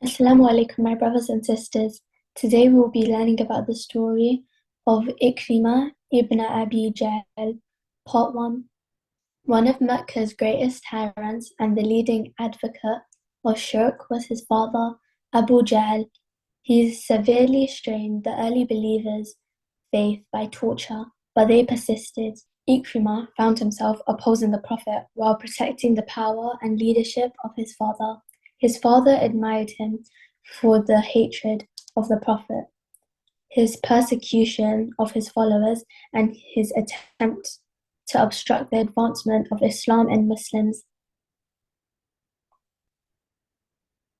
Assalamu alaikum, my brothers and sisters. Today we will be learning about the story of Ikrimah ibn Abi Jahl, part 1. One of Mecca's greatest tyrants and the leading advocate of shirk was his father, Abu Jahl. He severely strained the early believers' faith by torture, but they persisted. Ikrimah found himself opposing the Prophet while protecting the power and leadership of his father. His father admired him for the hatred of the Prophet, his persecution of his followers, and his attempt to obstruct the advancement of Islam and Muslims.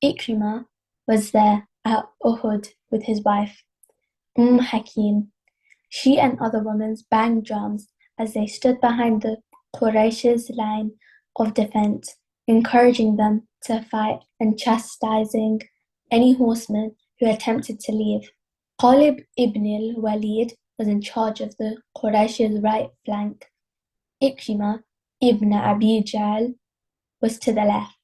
Ikrimah was there at Uhud with his wife, Hakim. She and other women banged drums as they stood behind the Quraysh's line of defense, encouraging them to fight and chastising any horsemen who attempted to leave. Khalid ibn al-Walid was in charge of the Quraysh's right flank. Ikrimah ibn Abi Jahl was to the left.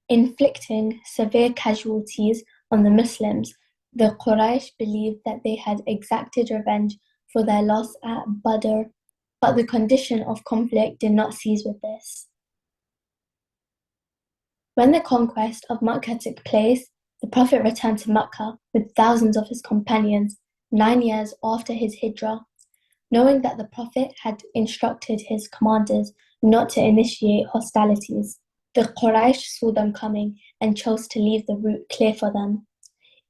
Inflicting severe casualties on the Muslims, the Quraysh believed that they had exacted revenge for their loss at Badr, but the condition of conflict did not cease with this. When the conquest of Mecca took place, the Prophet returned to Mecca with thousands of his companions 9 years after his hijrah. Knowing that the Prophet had instructed his commanders not to initiate hostilities, the Quraysh saw them coming and chose to leave the route clear for them.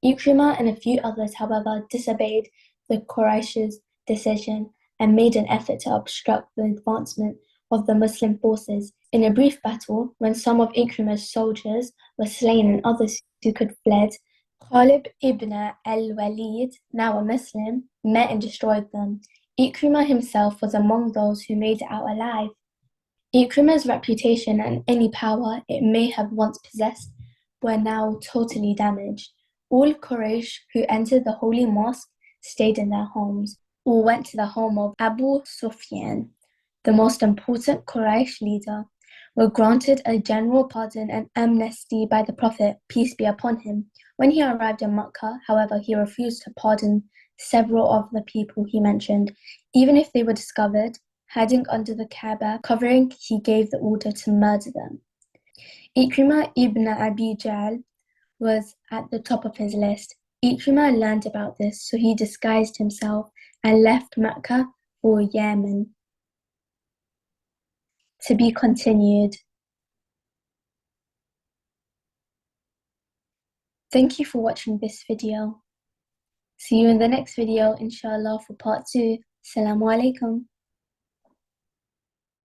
Ikrimah and a few others, however, disobeyed the Quraysh's decision and made an effort to obstruct the advancement of the Muslim forces. In a brief battle, when some of Ikrimah's soldiers were slain and others who could fled, Khalid ibn al-Walid, now a Muslim, met and destroyed them. Ikrimah himself was among those who made it out alive. Ikrimah's reputation and any power it may have once possessed were now totally damaged. All Quraysh who entered the holy mosque stayed in their homes or went to the home of Abu Sufyan, the most important Quraysh leader, were granted a general pardon and amnesty by the Prophet, peace be upon him. When he arrived in Mecca, however, he refused to pardon several of the people he mentioned, even if they were discovered hiding under the Kaaba covering. He gave the order to murder them. Ikrimah ibn Abi Jahl was at the top of his list. Ikrimah learned about this, so he disguised himself and left Mecca for Yemen. To be continued. Thank you for watching this video. See you in the next video, inshallah, for part 2. Assalamu alaikum.